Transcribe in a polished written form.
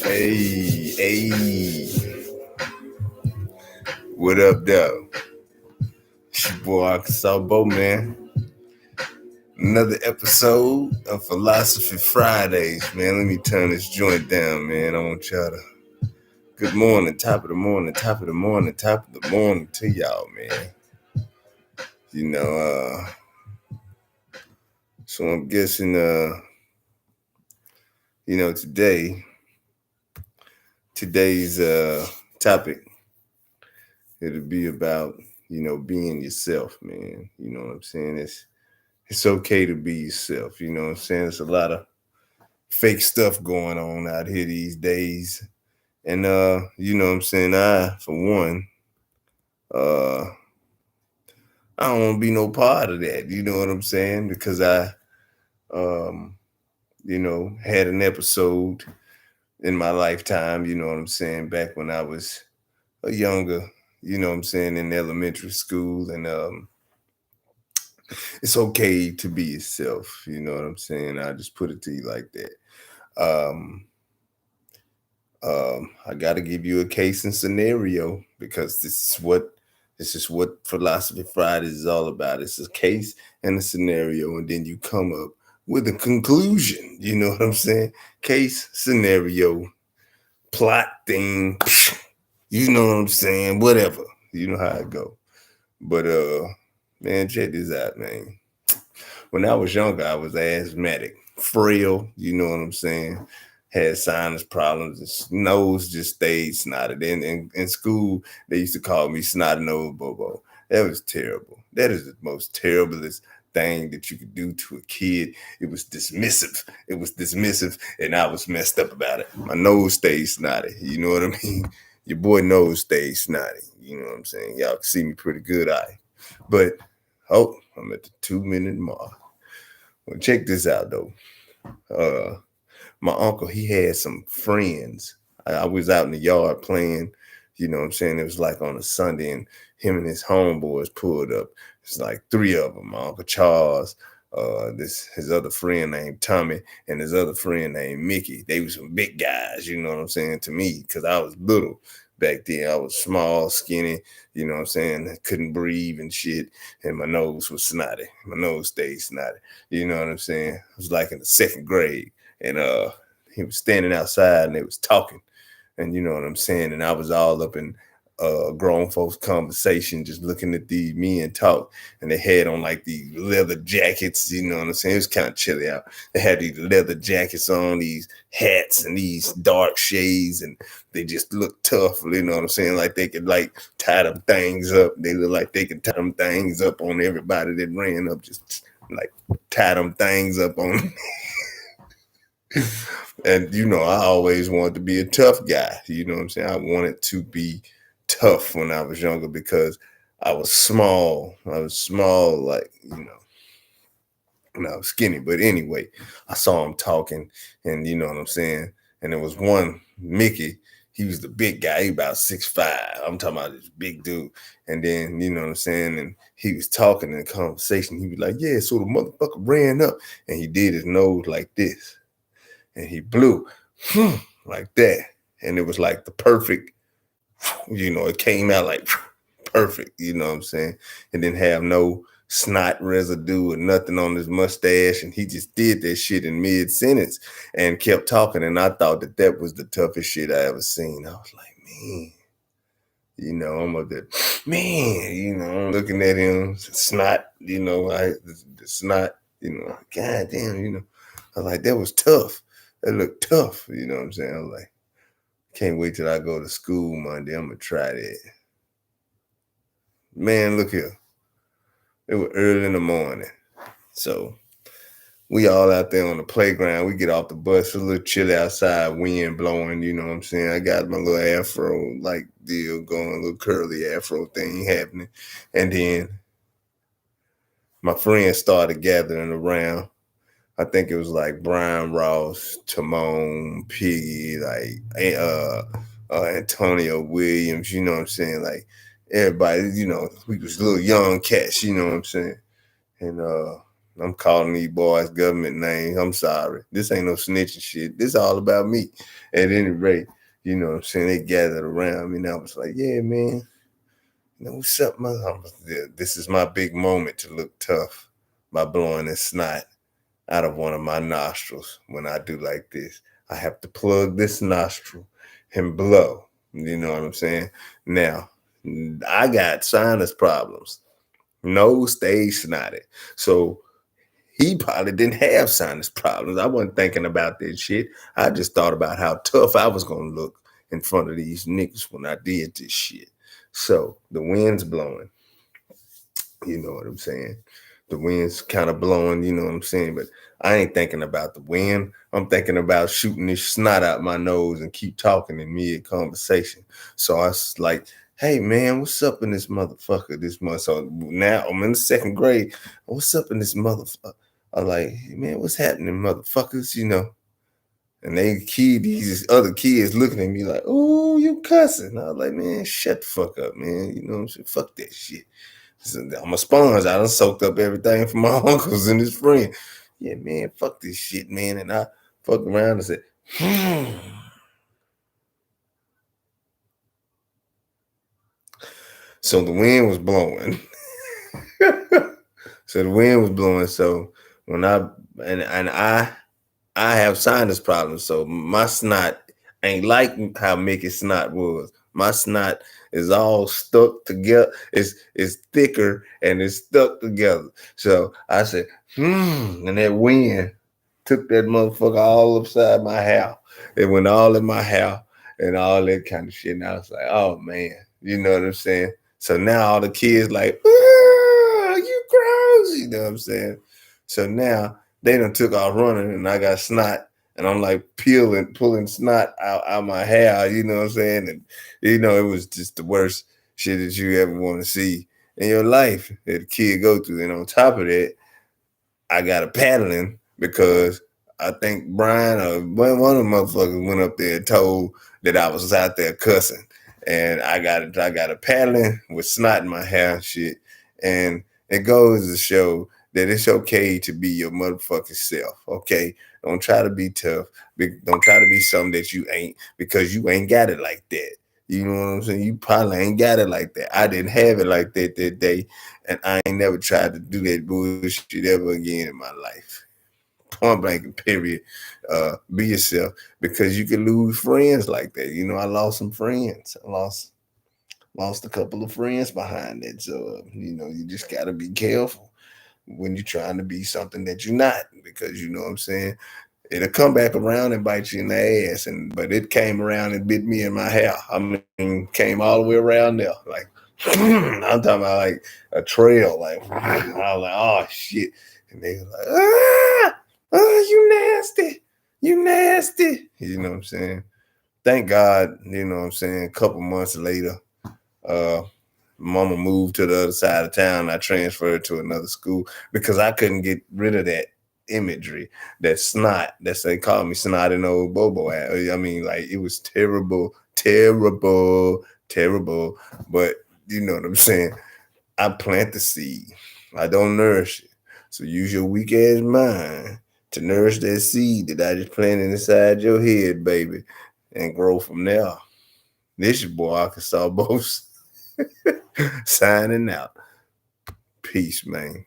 Hey, what up, though? It's your boy Arkansas Bo, man. Another episode of Philosophy Fridays, man. Let me turn this joint down, man. I want y'all to. Good morning, top of the morning to y'all, man. So I'm guessing, today's topic, it'll be about, being yourself, man. You know what I'm saying? It's okay to be yourself. You know what I'm saying? There's a lot of fake stuff going on out here these days. And you know what I'm saying? For one, uh I don't want to be no part of that. You know what I'm saying? Because I um, had an episode in my lifetime, you know what I'm saying, back when I was a younger, you know what I'm saying, in elementary school. And it's okay to be yourself, you know what I'm saying? I just put it to you like that. Um, I got to give you a case and scenario because this is what Philosophy Fridays is all about. It's a case and a scenario, and then you come up with a conclusion. You know what I'm saying? Case, scenario, plot, thing. You know what I'm saying? Whatever. You know how it go. But man, check this out, man. When I was younger, I was asthmatic, frail. You know what I'm saying? Had sinus problems. His nose just stayed snotted. In school, they used to call me snotty nose Bobo. That was terrible. That is the most terriblest thing that you could do to a kid. It was dismissive, and I was messed up about it. My nose stayed snotty. You know what I mean? Your boy nose stayed snotty. You know what I'm saying? Y'all can see me pretty good, But I'm at the 2-minute mark. Well, check this out though. My uncle, he had some friends. I was out in the yard playing, you know what I'm saying? It was like on a Sunday, and him and his homeboys pulled up. It's like three of them. My Uncle Charles, his other friend named Tommy, and his other friend named Mickey. They were some big guys, you know what I'm saying, to me, because I was little back then. I was small, skinny, you know what I'm saying? I couldn't breathe and shit, and my nose was snotty. My nose stayed snotty. You know what I'm saying? I was like in the second grade. And he was standing outside and they was talking, and you know what I'm saying, and I was all up in grown folks conversation, just looking at these men talk, and they had on like these leather jackets, you know what I'm saying. It was kind of chilly out. They had these leather jackets on, these hats and these dark shades, and they just looked tough, you know what I'm saying, like they could like tie them things up. They look like they could tie them things up on everybody that ran up, just like tie them things up on. And I always wanted to be a tough guy. You know what I'm saying? I wanted to be tough when I was younger because I was small. I was small, like, when I was skinny. But anyway, I saw him talking, and you know what I'm saying? And there was one, Mickey. He was the big guy. He about 6'5". I'm talking about this big dude. And then, you know what I'm saying? And he was talking in the conversation. He was like, yeah, so the motherfucker ran up, and he did his nose like this. And he blew like that. And it was like the perfect, it came out like perfect, you know what I'm saying? And didn't have no snot residue or nothing on his mustache. And he just did that shit in mid-sentence and kept talking. And I thought that was the toughest shit I ever seen. I was like, man, I'm up there, man, I'm looking at him, snot, the snot, God damn, I was like, that was tough. That looked tough, you know what I'm saying? I was like, can't wait till I go to school Monday. I'm gonna try that. Man, look here. It was early in the morning. So we all out there on the playground. We get off the bus, a little chilly outside, wind blowing, you know what I'm saying? I got my little afro like deal going, a little curly afro thing happening. And then my friends started gathering around. I think it was like Brian Ross, Timon, Piggy, like Antonio Williams, you know what I'm saying? Like everybody, we was little young cats, you know what I'm saying? And I'm calling these boys government names. I'm sorry. This ain't no snitching shit. This all about me. At any rate, you know what I'm saying? They gathered around me and I was like, yeah, man. You know, what's up, man? This is my big moment to look tough by blowing this snot out of one of my nostrils when I do like this. I have to plug this nostril and blow. You know what I'm saying? Now, I got sinus problems. Nose stays snotty. So he probably didn't have sinus problems. I wasn't thinking about this shit. I just thought about how tough I was gonna look in front of these niggas when I did this shit. So the wind's blowing. You know what I'm saying? The wind's kind of blowing, you know what I'm saying? But I ain't thinking about the wind. I'm thinking about shooting this snot out my nose and keep talking in mid conversation. So I was like, hey man, what's up in this motherfucker this month? So now I'm in the second grade. What's up in this motherfucker? I'm like, hey, man, what's happening, motherfuckers? You know, and these other kids looking at me like, oh, you cussing. I was like, man, shut the fuck up, man. You know what I'm saying? Fuck that shit. I'm a sponge. I done soaked up everything from my uncles and his friend. Yeah, man, fuck this shit, man. And I fucked around and said, So the wind was blowing. So the wind was blowing. So when I have sinus problems, so my snot ain't like how Mickey's snot was. My snot is all stuck together. It's thicker and it's stuck together. So I said, and that wind took that motherfucker all upside my house. It went all in my house and all that kind of shit. And I was like, oh man, you know what I'm saying? So now all the kids like, you gross, you know what I'm saying? So now they done took off running and I got snot and I'm like pulling snot out my hair, you know what I'm saying? And you know, it was just the worst shit that you ever want to see in your life that a kid go through. And on top of that, I got a paddling because I think Brian or one of the motherfuckers went up there and told that I was out there cussing. And I got a paddling with snot in my hair and shit. And it goes to show that it's okay to be your motherfucking self. Okay. Don't try to be tough. Don't try to be something that you ain't because you ain't got it like that. You know what I'm saying? You probably ain't got it like that. I didn't have it like that day. And I ain't never tried to do that bullshit ever again in my life. Point blank and period. Be yourself because you can lose friends like that. You know, I lost some friends. I lost a couple of friends behind it. So, you know, you just got to be careful when you're trying to be something that you're not because you know what I'm saying? It'll come back around and bite you in the ass. But it came around and bit me in my hair. I mean, came all the way around there. Like, I'm talking about like a trail. Like, I was like, oh shit. And they was like, oh, you nasty. You nasty. You know what I'm saying? Thank God, you know what I'm saying? A couple months later, uh, mama moved to the other side of town. I transferred to another school because I couldn't get rid of that imagery, that snot. That's they called me snotty old Bobo. I mean, like it was terrible, terrible, terrible. But you know what I'm saying? I plant the seed. I don't nourish it. So use your weak ass mind to nourish that seed that I just planted inside your head, baby, and grow from there. This your boy Arkansas Boast signing out. Peace, man.